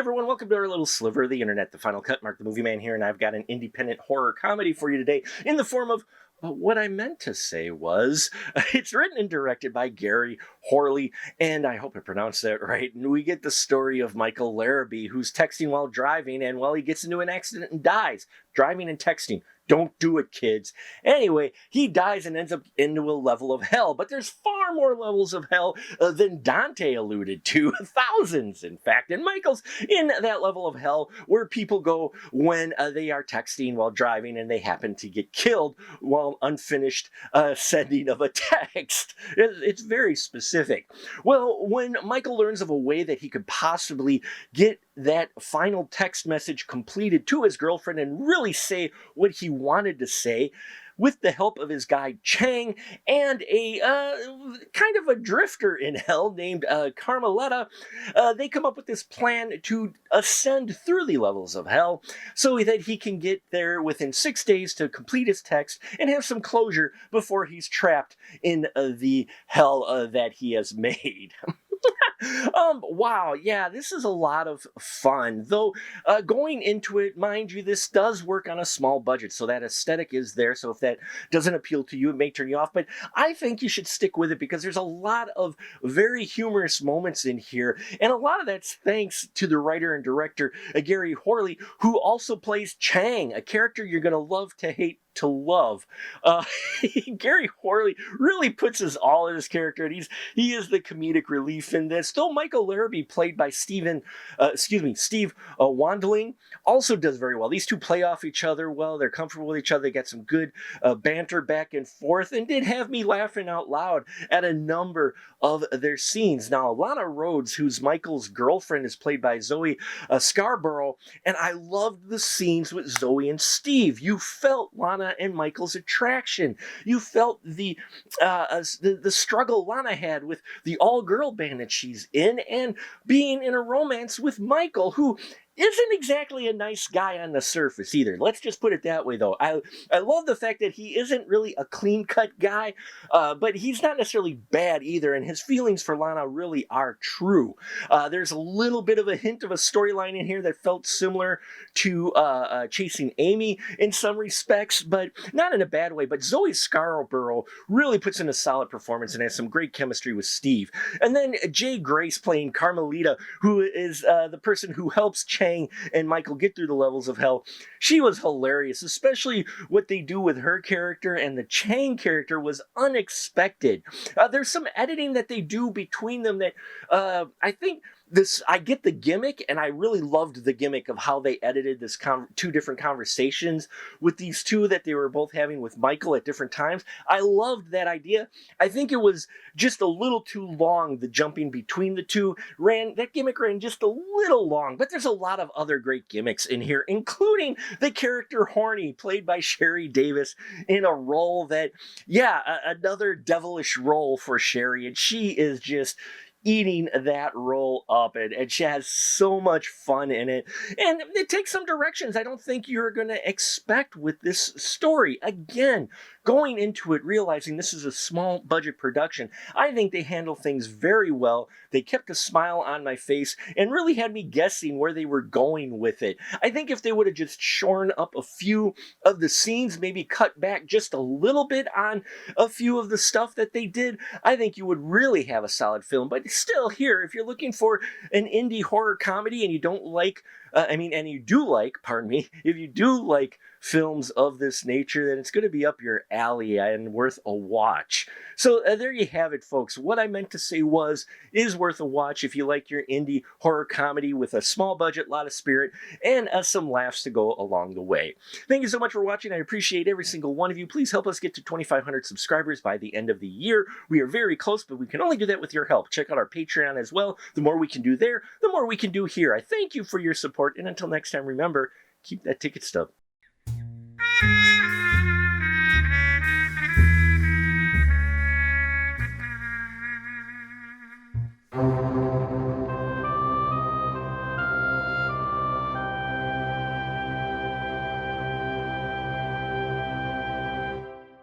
everyone, welcome to our little sliver of the internet, The Final Cut. Mark the Movie Man here, and I've got an independent horror comedy for you today in the form of what I meant to say was, it's written and directed by Gary Horley, and I hope I pronounced that right. And we get the story of Michael Larrabee, who's texting while driving, and he gets into an accident and dies. Driving and texting. Don't do it, kids. Anyway, he dies and ends up into a level of hell. But there's far more levels of hell than Dante alluded to. Thousands, in fact. And Michael's in that level of hell where people go when they are texting while driving and they happen to get killed while unfinished sending of a text. It's very specific. Well, when Michael learns of a way that he could possibly get that final text message completed to his girlfriend and really say what he wanted to say, with the help of his guy Chang and a kind of a drifter in hell named Carmeletta, they come up with this plan to ascend through the levels of hell so that he can get there within 6 days to complete his text and have some closure before he's trapped in the hell that he has made. Wow, yeah, this is a lot of fun. Though, going into it, mind you, this does work on a small budget, so that aesthetic is there. So if that doesn't appeal to you, it may turn you off. But I think you should stick with it because there's a lot of very humorous moments in here. And a lot of that's thanks to the writer and director, Gary Horley, who also plays Chang, a character you're going to love to hate to love. Gary Horley really puts his all in his character, and he is the comedic relief in this. Though Michael Larrabee, played by Steve Wandling, also does very well. These two play off each other well. They're comfortable with each other. They got some good banter back and forth, and did have me laughing out loud at a number of their scenes. Now, Lana Rhodes, who's Michael's girlfriend, is played by Zoe Scarborough, and I loved the scenes with Zoe and Steve. You felt Lana and Michael's attraction. You felt the struggle Lana had with the all-girl band that she's in, and being in a romance with Michael, who isn't exactly a nice guy on the surface either. Let's just put it that way, though. I love the fact that he isn't really a clean-cut guy, but he's not necessarily bad either, and his feelings for Lana really are true. There's a little bit of a hint of a storyline in here that felt similar to Chasing Amy in some respects, but not in a bad way. But Zoe Scarborough really puts in a solid performance and has some great chemistry with Steve. And then Jay Grace playing Carmelita, who is the person who helps Chang and Michael get through the levels of hell. She was hilarious, especially what they do with her character, and the Chang character was unexpected. There's some editing that they do between them that I think I get the gimmick, and I really loved the gimmick of how they edited this two different conversations with these two that they were both having with Michael at different times. I loved that idea. I think it was just a little too long, the jumping between the two. That gimmick ran just a little long, but there's a lot of other great gimmicks in here, including the character Horny, played by Sherry Davis, in a role that, another devilish role for Sherry, and she is just eating that role up, and she has so much fun in it, and it takes some directions I don't think you're going to expect with this story. Again, going into it realizing this is a small budget production, I think they handle things very well. They kept a smile on my face and really had me guessing where they were going with it. I think if they would have just shorn up a few of the scenes, maybe cut back just a little bit on a few of the stuff that they did, I think you would really have a solid film. But still, here, if you're looking for an indie horror comedy and you don't like, and you do like, if you do like films of this nature, then it's going to be up your alley and worth a watch. So there you have it, folks. What I meant to say is worth a watch if you like your indie horror comedy with a small budget, lot of spirit, and some laughs to go along the way. Thank you so much for watching. I appreciate every single one of you. Please help us get to 2,500 subscribers by the end of the year. We are very close, but we can only do that with your help. Check out our Patreon as well. The more we can do there, the more we can do here. I thank you for your support, and until next time, remember, keep that ticket stub.